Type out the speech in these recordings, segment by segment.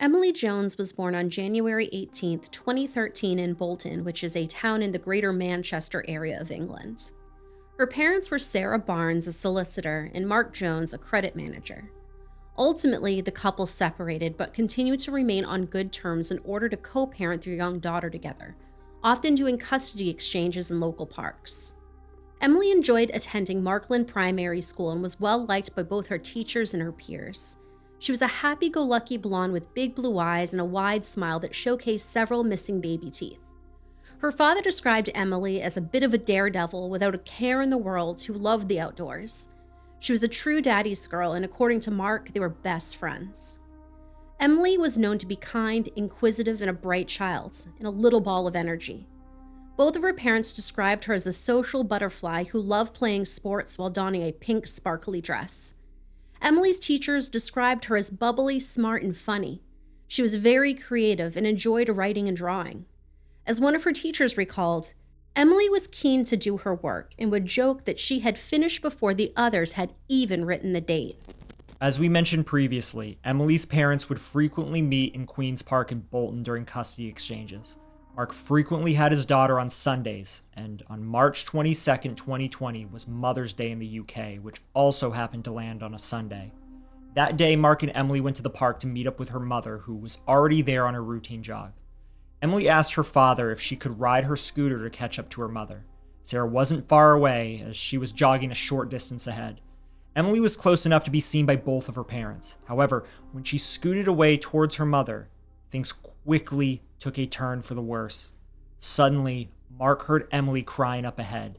Emily Jones was born on January 18, 2013 in Bolton, which is a town in the Greater Manchester area of England. Her parents were Sarah Barnes, a solicitor, and Mark Jones, a credit manager. Ultimately, the couple separated but continued to remain on good terms in order to co-parent their young daughter together, often doing custody exchanges in local parks. Emily enjoyed attending Markland Primary School and was well liked by both her teachers and her peers. She was a happy-go-lucky blonde with big blue eyes and a wide smile that showcased several missing baby teeth. Her father described Emily as a bit of a daredevil without a care in the world who loved the outdoors. She was a true daddy's girl, and according to Mark, they were best friends. Emily was known to be kind, inquisitive, and a bright child, and a little ball of energy. Both of her parents described her as a social butterfly who loved playing sports while donning a pink, sparkly dress. Emily's teachers described her as bubbly, smart, and funny. She was very creative and enjoyed writing and drawing. As one of her teachers recalled, Emily was keen to do her work and would joke that she had finished before the others had even written the date. As we mentioned previously, Emily's parents would frequently meet in Queen's Park in Bolton during custody exchanges. Mark frequently had his daughter on Sundays, and on March 22, 2020 was Mother's Day in the UK, which also happened to land on a Sunday. That day, Mark and Emily went to the park to meet up with her mother, who was already there on a routine jog. Emily asked her father if she could ride her scooter to catch up to her mother. Sarah wasn't far away, as she was jogging a short distance ahead. Emily was close enough to be seen by both of her parents. However, when she scooted away towards her mother, things quickly took a turn for the worse. Suddenly, Mark heard Emily crying up ahead.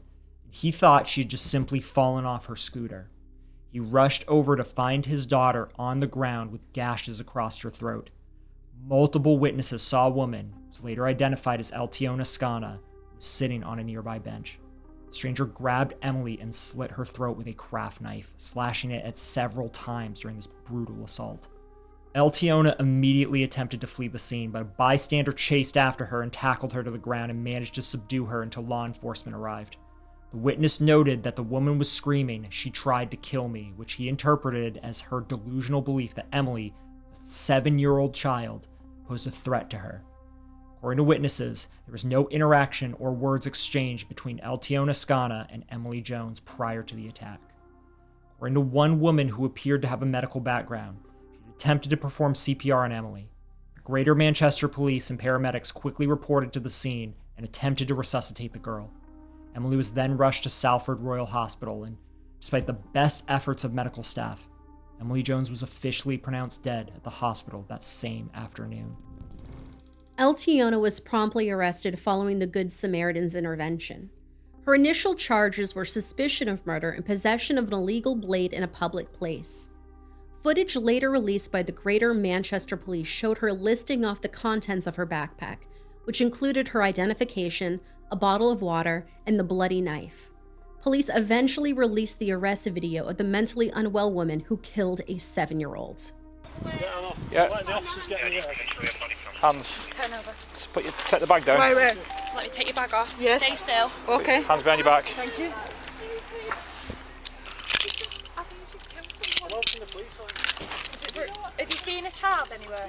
He thought she had just simply fallen off her scooter. He rushed over to find his daughter on the ground with gashes across her throat. Multiple witnesses saw a woman, who was later identified as Eltiona Scana, who was sitting on a nearby bench. The stranger grabbed Emily and slit her throat with a craft knife, slashing it at several times during this brutal assault. Eltiona immediately attempted to flee the scene, but a bystander chased after her and tackled her to the ground and managed to subdue her until law enforcement arrived. The witness noted that the woman was screaming, "She tried to kill me," which he interpreted as her delusional belief that Emily, a 7-year-old child, posed a threat to her. According to witnesses, there was no interaction or words exchanged between Eltiona Scana and Emily Jones prior to the attack. According to one woman who appeared to have a medical background, attempted to perform CPR on Emily. The Greater Manchester Police and paramedics quickly reported to the scene and attempted to resuscitate the girl. Emily was then rushed to Salford Royal Hospital, and despite the best efforts of medical staff, Emily Jones was officially pronounced dead at the hospital that same afternoon. Eltiona was promptly arrested following the Good Samaritan's intervention. Her initial charges were suspicion of murder and possession of an illegal blade in a public place. Footage later released by the Greater Manchester Police showed her listing off the contents of her backpack, which included her identification, a bottle of water, and the bloody knife. Police eventually released the arrest video of the mentally unwell woman who killed a 7-year-old. Yeah. Hands. Take the bag down. Wait. Let me take your bag off. Yes. Stay still. Okay. Hands behind your back. Thank you. Have you seen a child anywhere?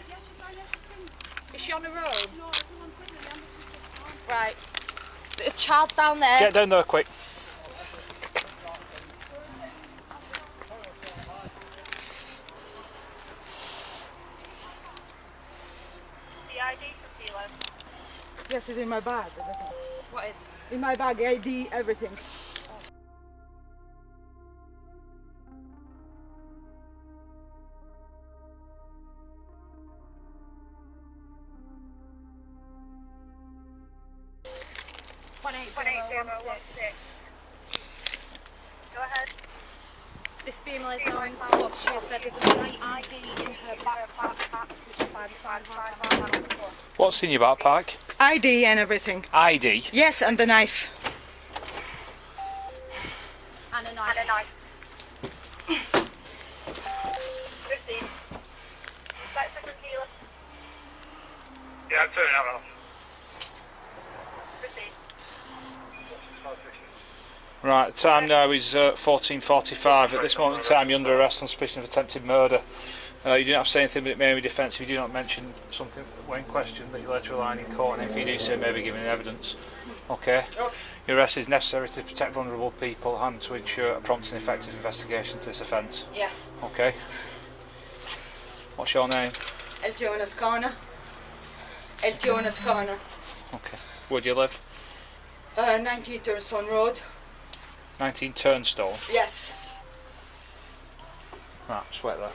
Is she on her own? Right. The child's down there. Get down there quick. The ID for Kilo. Yes, it's in my bag. What is? In my bag, ID, everything. Go ahead. This female is now in cuffs. She has said there's an ID in her backpack, which is by the side of the floor. What's in your backpack? ID and everything. ID. Yes, and the knife. And a knife. 15. Back to Kilo. Yeah, I'm turning out. 15. Right, the time now is 14:45. At this moment in time, you're under arrest on suspicion of attempted murder. You didn't have to say anything, but it may be defensive. You do not mention something when questioned that you later rely in court, and if you do so, may be given evidence. Okay? Your arrest is necessary to protect vulnerable people and to ensure a prompt and effective investigation to this offence. Yeah. Okay? What's your name? Eltiona's Corner. Eltiona's Corner. Okay. Where do you live? 19 Turnstone Road. 19 Turnstone. Yes. Right, just wait there.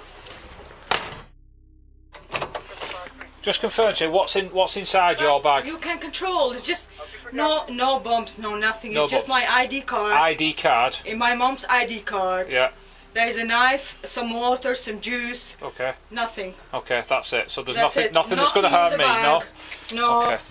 Just confirm to you, what's inside your bag? You can control. It's just no bumps, no nothing. No It's just bumps. my ID card. ID card. In my mom's ID card. Yeah. There's a knife, some water, some juice. Okay. Nothing. Okay, that's it. So there's That's nothing it. that's going to Nothing harm in me, the no? bag. No. Okay.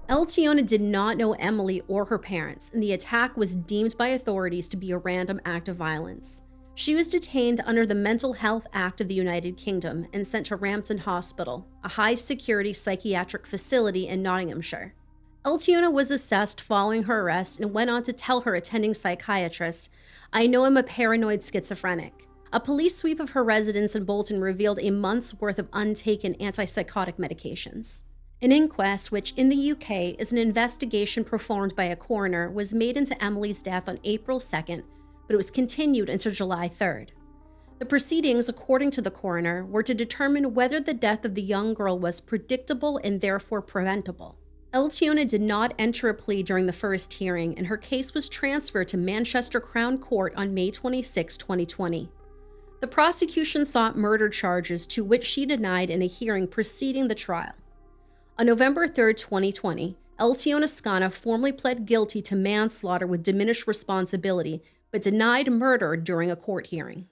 Eltiona did not know Emily or her parents, and the attack was deemed by authorities to be a random act of violence. She was detained under the Mental Health Act of the United Kingdom and sent to Rampton Hospital, a high-security psychiatric facility in Nottinghamshire. Eltiona was assessed following her arrest and went on to tell her attending psychiatrist, "I know I'm a paranoid schizophrenic." A police sweep of her residence in Bolton revealed a month's worth of untaken antipsychotic medications. An inquest, which in the UK is an investigation performed by a coroner, was made into Emily's death on April 2nd, but it was continued until July 3rd. The proceedings, according to the coroner, were to determine whether the death of the young girl was predictable and therefore preventable. Eltiona did not enter a plea during the first hearing, and her case was transferred to Manchester Crown Court on May 26, 2020. The prosecution sought murder charges, to which she denied in a hearing preceding the trial. On November 3, 2020, Eltiona Scana formally pled guilty to manslaughter with diminished responsibility, but denied murder during a court hearing.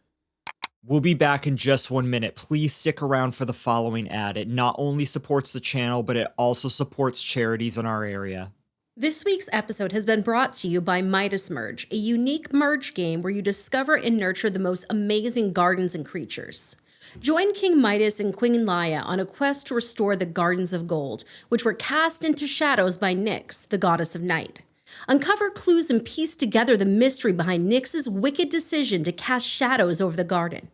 We'll be back in just 1 minute. Please stick around for the following ad. It not only supports the channel, but it also supports charities in our area. This week's episode has been brought to you by Midas Merge, a unique merge game where you discover and nurture the most amazing gardens and creatures. Join King Midas and Queen Laia on a quest to restore the Gardens of Gold, which were cast into shadows by Nyx, the goddess of night. Uncover clues and piece together the mystery behind Nyx's wicked decision to cast shadows over the garden.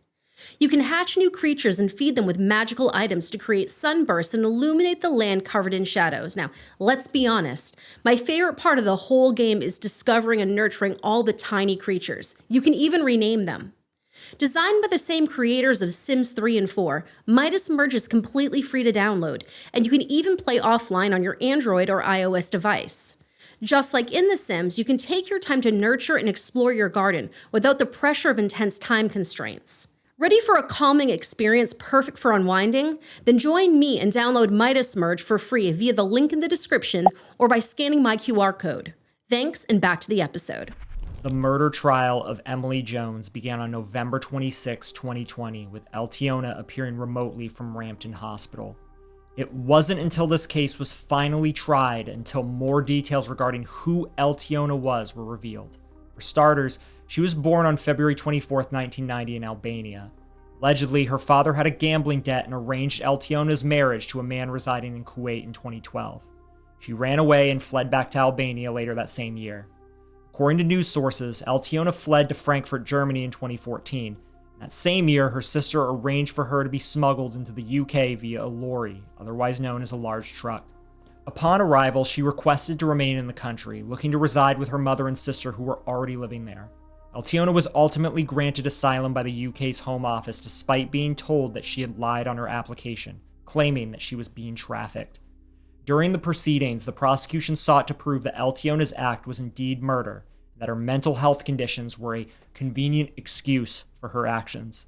You can hatch new creatures and feed them with magical items to create sunbursts and illuminate the land covered in shadows. Now, let's be honest. My favorite part of the whole game is discovering and nurturing all the tiny creatures. You can even rename them. Designed by the same creators of Sims 3 and 4, Midas Merge is completely free to download, and you can even play offline on your Android or iOS device. Just like in The Sims, you can take your time to nurture and explore your garden without the pressure of intense time constraints. Ready for a calming experience perfect for unwinding? Then join me and download Midas Merge for free via the link in the description or by scanning my QR code. Thanks, and back to the episode. The murder trial of Emily Jones began on November 26, 2020, with Eltiona appearing remotely from Rampton Hospital. It wasn't until this case was finally tried until more details regarding who Eltiona was were revealed. For starters, she was born on February 24, 1990 in Albania. Allegedly, her father had a gambling debt and arranged Eltiona's marriage to a man residing in Kuwait in 2012. She ran away and fled back to Albania later that same year. According to news sources, Eltiona fled to Frankfurt, Germany in 2014. That same year, her sister arranged for her to be smuggled into the UK via a lorry, otherwise known as a large truck. Upon arrival, she requested to remain in the country, looking to reside with her mother and sister who were already living there. Eltiona was ultimately granted asylum by the UK's Home Office despite being told that she had lied on her application, claiming that she was being trafficked. During the proceedings, the prosecution sought to prove that Eltiona's act was indeed murder, and that her mental health conditions were a convenient excuse for her actions.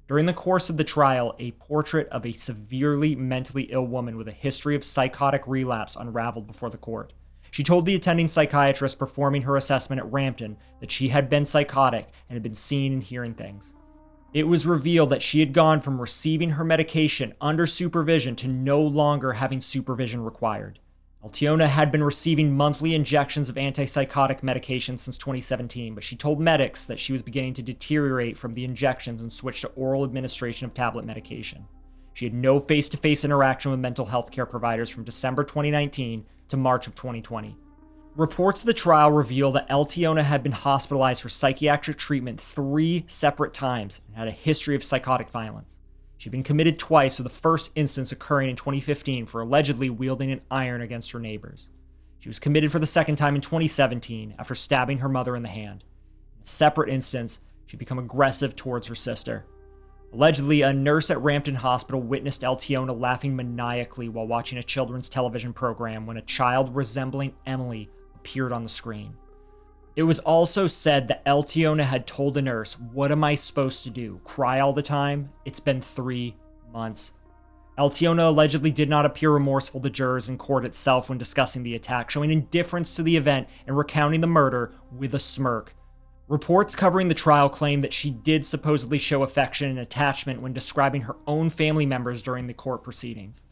During the course of the trial, a portrait of a severely mentally ill woman with a history of psychotic relapse unraveled before the court. She told the attending psychiatrist performing her assessment at Rampton that she had been psychotic and had been seeing and hearing things. It was revealed that she had gone from receiving her medication under supervision to no longer having supervision required. Eltiona had been receiving monthly injections of antipsychotic medication since 2017, but she told medics that she was beginning to deteriorate from the injections and switched to oral administration of tablet medication. She had no face-to-face interaction with mental health care providers from December 2019 to March of 2020. Reports of the trial reveal that Eltiona had been hospitalized for psychiatric treatment 3 separate times and had a history of psychotic violence. She'd been committed twice, with the first instance occurring in 2015 for allegedly wielding an iron against her neighbors. She was committed for the second time in 2017 after stabbing her mother in the hand. In a separate instance, she'd become aggressive towards her sister. Allegedly, a nurse at Rampton Hospital witnessed Eltiona laughing maniacally while watching a children's television program when a child resembling Emily appeared on the screen. It was also said that Eltiona had told the nurse, "What am I supposed to do? Cry all the time? It's been 3 months." Eltiona allegedly did not appear remorseful to jurors in court itself when discussing the attack, showing indifference to the event and recounting the murder with a smirk. Reports covering the trial claim that she did supposedly show affection and attachment when describing her own family members during the court proceedings.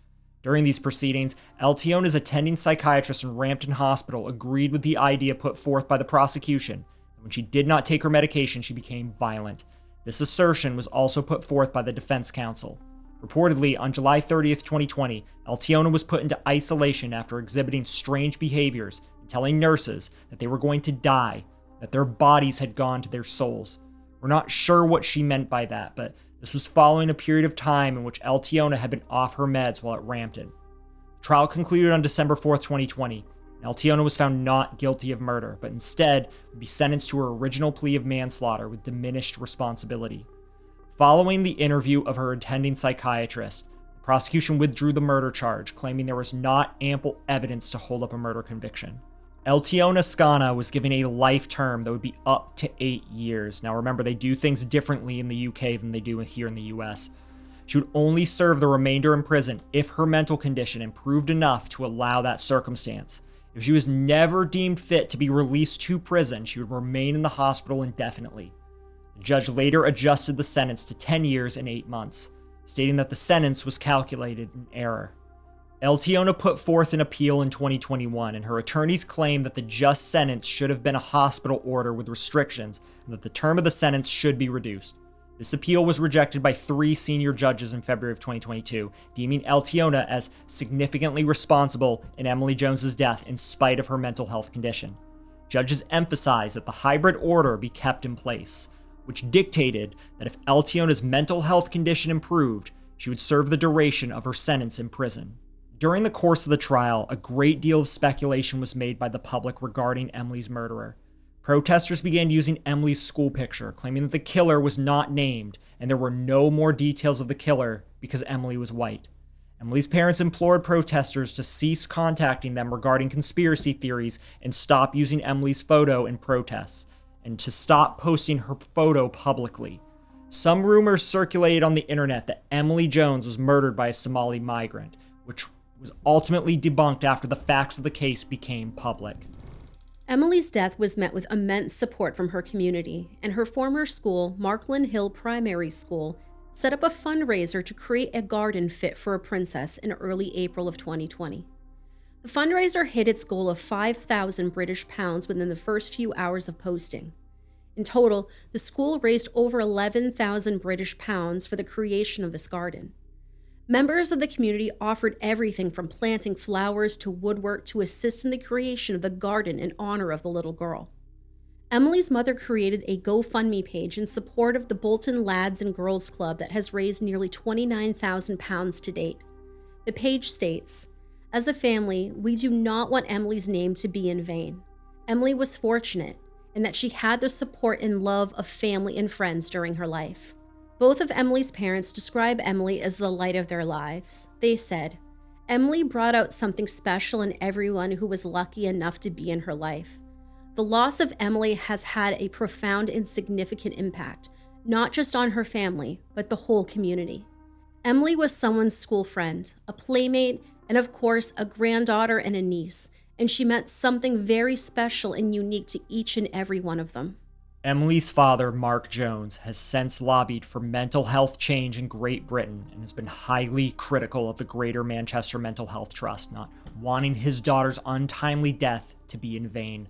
During these proceedings, Eltiona's attending psychiatrist in Rampton Hospital agreed with the idea put forth by the prosecution, and when she did not take her medication, she became violent. This assertion was also put forth by the defense counsel. Reportedly, on July 30th, 2020, Eltiona was put into isolation after exhibiting strange behaviors and telling nurses that they were going to die, that their bodies had gone to their souls. We're not sure what she meant by that, but this was following a period of time in which Eltiona had been off her meds while at Rampton. The trial concluded on December 4th, 2020. Eltiona was found not guilty of murder, but instead would be sentenced to her original plea of manslaughter with diminished responsibility. Following the interview of her attending psychiatrist, the prosecution withdrew the murder charge, claiming there was not ample evidence to hold up a murder conviction. Eltiona Scana was given a life term that would be up to 8 years. Now remember, they do things differently in the UK than they do here in the US. She would only serve the remainder in prison if her mental condition improved enough to allow that circumstance. If she was never deemed fit to be released to prison, she would remain in the hospital indefinitely. The judge later adjusted the sentence to 10 years and 8 months, stating that the sentence was calculated in error. Eltiona put forth an appeal in 2021, and her attorneys claimed that the just sentence should have been a hospital order with restrictions and that the term of the sentence should be reduced. This appeal was rejected by 3 senior judges in February of 2022, deeming Eltiona as significantly responsible in Emily Jones's death in spite of her mental health condition. Judges emphasized that the hybrid order be kept in place, which dictated that if Eltiona's mental health condition improved, she would serve the duration of her sentence in prison. During the course of the trial, a great deal of speculation was made by the public regarding Emily's murderer. Protesters began using Emily's school picture, claiming that the killer was not named and there were no more details of the killer because Emily was white. Emily's parents implored protesters to cease contacting them regarding conspiracy theories and stop using Emily's photo in protests, and to stop posting her photo publicly. Some rumors circulated on the internet that Emily Jones was murdered by a Somali migrant, which was ultimately debunked after the facts of the case became public. Emily's death was met with immense support from her community, and her former school, Markland Hill Primary School, set up a fundraiser to create a garden fit for a princess in early April of 2020. The fundraiser hit its goal of 5,000 British pounds within the first few hours of posting. In total, the school raised over 11,000 British pounds for the creation of this garden. Members of the community offered everything from planting flowers to woodwork to assist in the creation of the garden in honor of the little girl. Emily's mother created a GoFundMe page in support of the Bolton Lads and Girls Club that has raised nearly £29,000 to date. The page states, "As a family, we do not want Emily's name to be in vain. Emily was fortunate in that she had the support and love of family and friends during her life." Both of Emily's parents describe Emily as the light of their lives. They said, "Emily brought out something special in everyone who was lucky enough to be in her life. The loss of Emily has had a profound and significant impact, not just on her family, but the whole community. Emily was someone's school friend, a playmate, and of course, a granddaughter and a niece, and she meant something very special and unique to each and every one of them." Emily's father, Mark Jones, has since lobbied for mental health change in Great Britain and has been highly critical of the Greater Manchester Mental Health Trust, not wanting his daughter's untimely death to be in vain.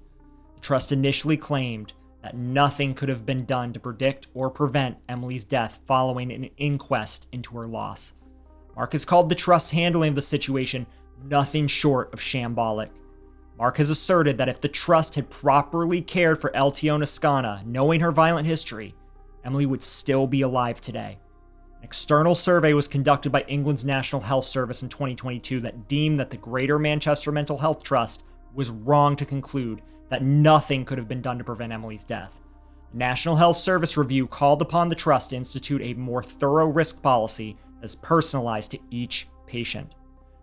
The trust initially claimed that nothing could have been done to predict or prevent Emily's death following an inquest into her loss. Mark has called the trust's handling of the situation nothing short of shambolic. Mark has asserted that if the trust had properly cared for Eltiona Scana, knowing her violent history, Emily would still be alive today. An external survey was conducted by England's National Health Service in 2022 that deemed that the Greater Manchester Mental Health Trust was wrong to conclude that nothing could have been done to prevent Emily's death. The National Health Service review called upon the trust to institute a more thorough risk policy as personalized to each patient.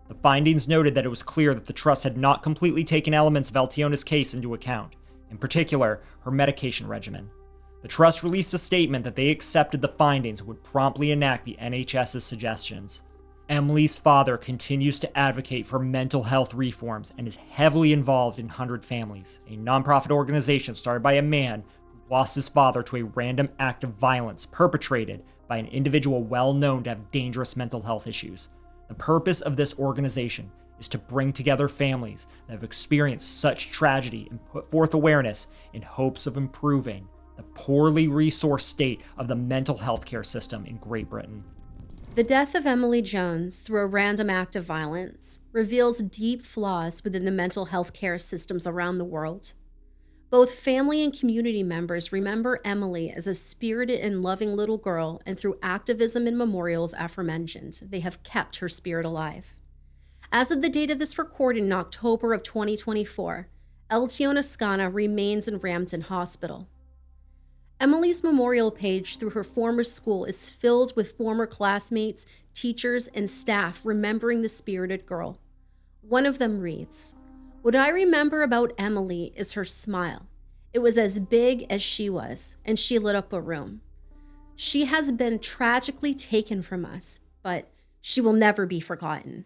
The findings noted that it was clear that the trust had not completely taken elements of Eltiona's case into account, in particular, her medication regimen. The trust released a statement that they accepted the findings and would promptly enact the NHS's suggestions. Emily's father continues to advocate for mental health reforms and is heavily involved in 100 Families, a nonprofit organization started by a man who lost his father to a random act of violence perpetrated by an individual well known to have dangerous mental health issues. The purpose of this organization is to bring together families that have experienced such tragedy and put forth awareness in hopes of improving the poorly resourced state of the mental health care system in Great Britain. The death of Emily Jones through a random act of violence reveals deep flaws within the mental health care systems around the world. Both family and community members remember Emily as a spirited and loving little girl, and through activism and memorials aforementioned, they have kept her spirit alive. As of the date of this recording in October of 2024, Eltiona Scana remains in Rampton Hospital. Emily's memorial page through her former school is filled with former classmates, teachers, and staff remembering the spirited girl. One of them reads, "What I remember about Emily is her smile. It was as big as she was, and she lit up a room. She has been tragically taken from us, but she will never be forgotten."